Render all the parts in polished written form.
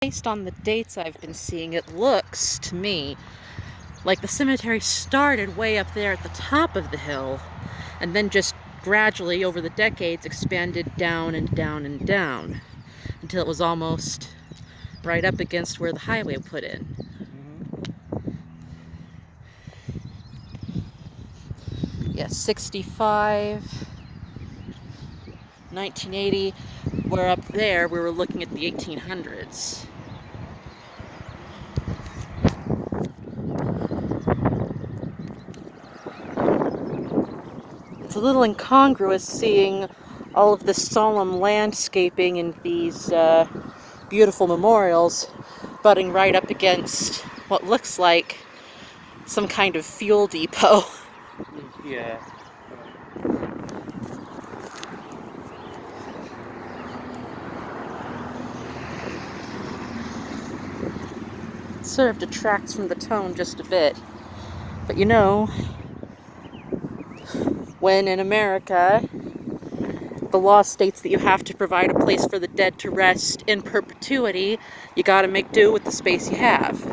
Based on the dates I've been seeing, it looks to me like the cemetery started way up there at the top of the hill and then just gradually over the decades expanded down and down and down until it was almost right up against where the highway put in. Yeah, 65, 1980, we're up there, we were looking at the 1800s. It's a little incongruous seeing all of this solemn landscaping and these beautiful memorials butting right up against what looks like some kind of fuel depot. Yeah. Sort of detracts from the tone just a bit. But you know, when in America the law states that you have to provide a place for the dead to rest in perpetuity, you gotta make do with the space you have.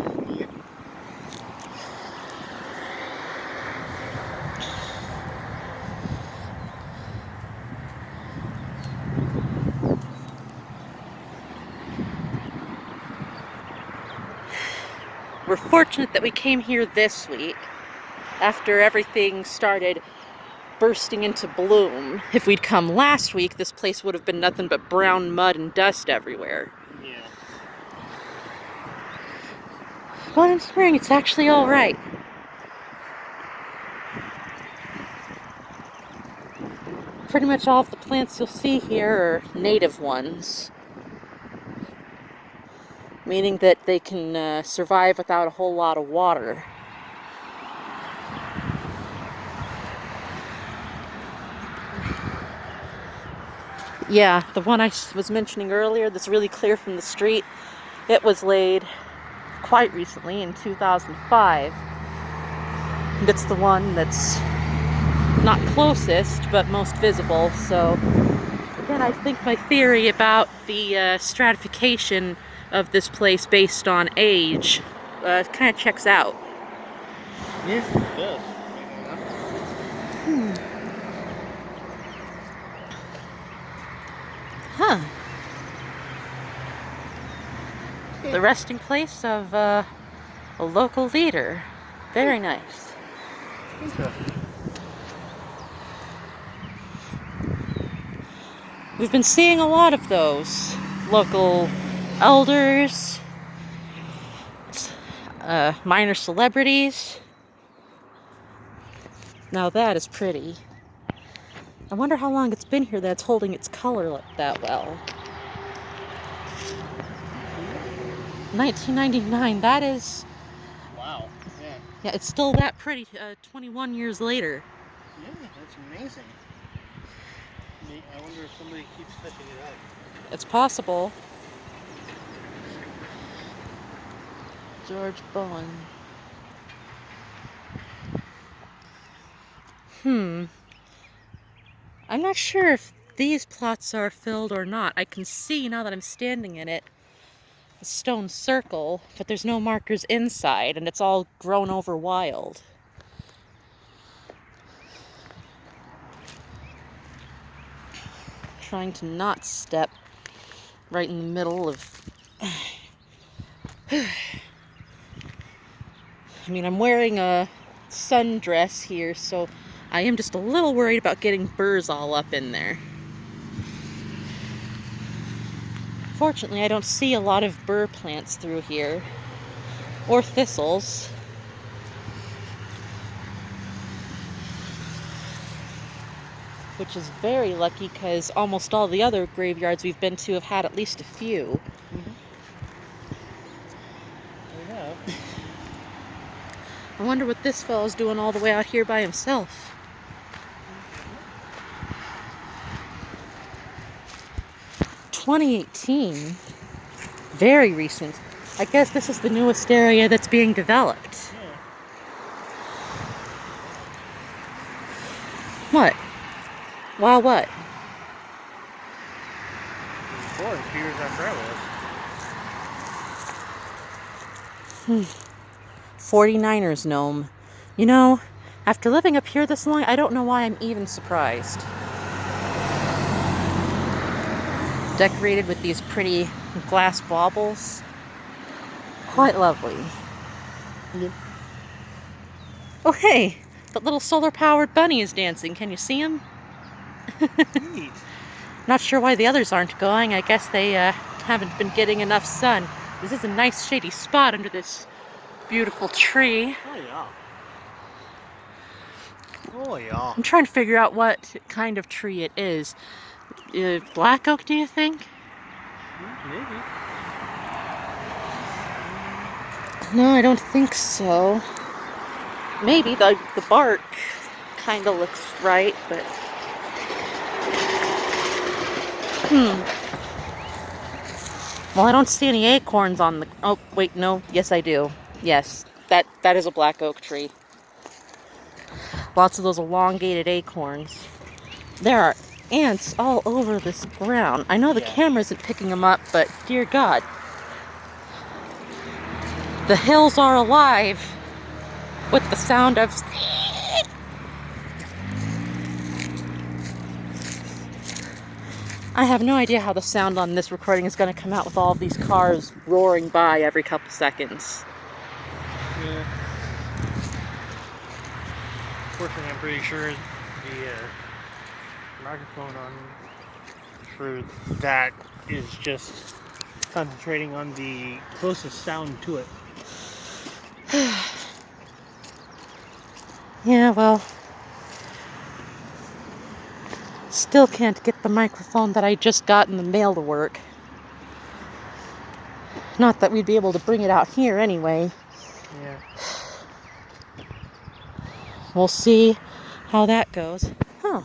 We're fortunate that we came here this week after everything started bursting into bloom. If we'd come last week, this place would have been nothing but brown mud and dust everywhere. Yeah. But in spring, it's actually all right. Pretty much all of the plants you'll see here are native ones, meaning that they can survive without a whole lot of water. Yeah, the one I was mentioning earlier that's really clear from the street, it was laid quite recently in 2005. And it's the one that's not closest, but most visible. So, again, I think my theory about the stratification of this place based on age kind of checks out. Yeah, it does. Huh. The resting place of a local leader. Very nice. Interesting. We've been seeing a lot of those. Local elders, minor celebrities. Now that is pretty. I wonder how long it's been here that it's holding its color that well. 1999, that is... Wow. Yeah. Yeah, it's still that pretty 21 years later. Yeah, that's amazing. I wonder if somebody keeps touching it up. It's possible. George Bowen. I'm not sure if these plots are filled or not. I can see, now that I'm standing in it, a stone circle, but there's no markers inside, and it's all grown over wild. Trying to not step right in the middle of... I mean, I'm wearing a sundress here, so I am just a little worried about getting burrs all up in there. Fortunately, I don't see a lot of burr plants through here, or thistles. Which is very lucky, because almost all the other graveyards we've been to have had at least a few. We have. I wonder what this fellow's doing all the way out here by himself. "2018? Very recent. I guess this is the newest area that's being developed." Yeah. What? Wow, what? Before, a few years after I was. 49ers gnome. You know, after living up here this long, I don't know why I'm even surprised. Decorated with these pretty glass baubles. Quite lovely. Yep. Oh hey, that little solar-powered bunny is dancing. Can you see him? Neat. Not sure why the others aren't going. I guess they haven't been getting enough sun. This is a nice shady spot under this beautiful tree. Oh yeah. Oh yeah. I'm trying to figure out what kind of tree it is. Black oak, do you think? Maybe. No, I don't think so. Maybe the bark kind of looks right, but well, I don't see any acorns on the. Oh, wait, no. Yes, I do. Yes, that is a black oak tree. Lots of those elongated acorns. There are ants all over this ground. I know the camera isn't picking them up, but dear God, the hills are alive with the sound of. I have no idea how the sound on this recording is going to come out with all of these cars roaring by every couple seconds. Yeah. Fortunately, I'm pretty sure the microphone on for that is just concentrating on the closest sound to it. Yeah, well, still can't get the microphone that I just got in the mail to work. Not that we'd be able to bring it out here anyway. Yeah. We'll see how that goes. Huh.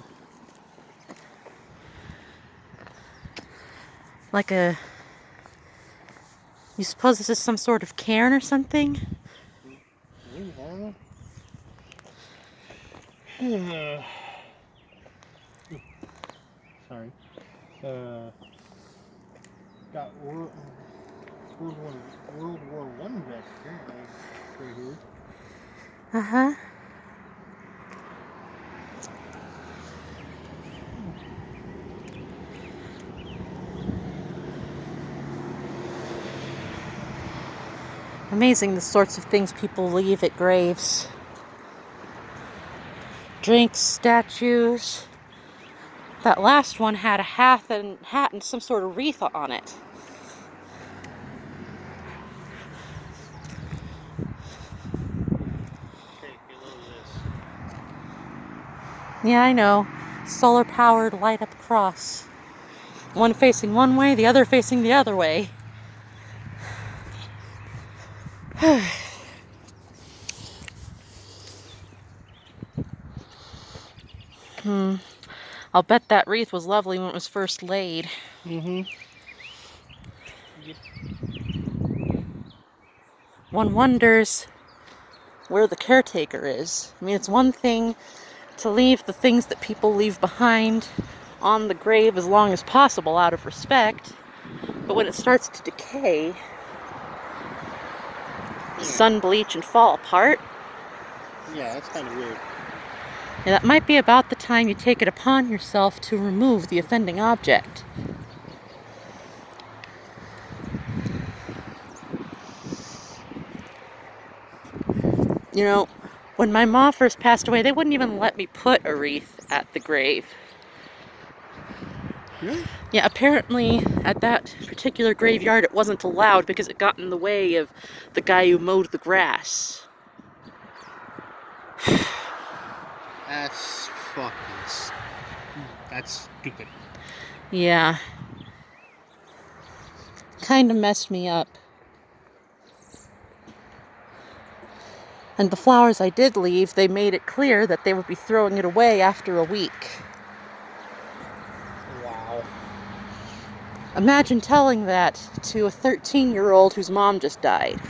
Like a... You suppose this is some sort of cairn or something? Maybe, I don't know. Sorry. Got World War One vest right here. Uh-huh. Amazing the sorts of things people leave at graves. Drinks, statues. That last one had a hat and some sort of wreath on it. Take a look at this. Yeah, I know. Solar-powered light up cross. One facing one way, the other facing the other way. I'll bet that wreath was lovely when it was first laid. Mm-hmm. Yep. One wonders where the caretaker is. I mean, it's one thing to leave the things that people leave behind on the grave as long as possible out of respect, but when it starts to decay, sun bleach and fall apart, Yeah, that's kind of weird. and that might be about the time you take it upon yourself to remove the offending object. You know, when my mom first passed away, they wouldn't even let me put a wreath at the grave. Really? Yeah, apparently at that particular graveyard it wasn't allowed because it got in the way of the guy who mowed the grass. That's that's stupid. Yeah. Kinda messed me up. And the flowers I did leave, they made it clear that they would be throwing it away after a week. Wow. Imagine telling that to a 13-year-old whose mom just died.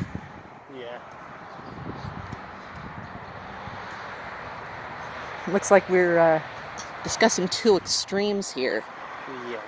Yeah. Looks like we're discussing two extremes here. Yes.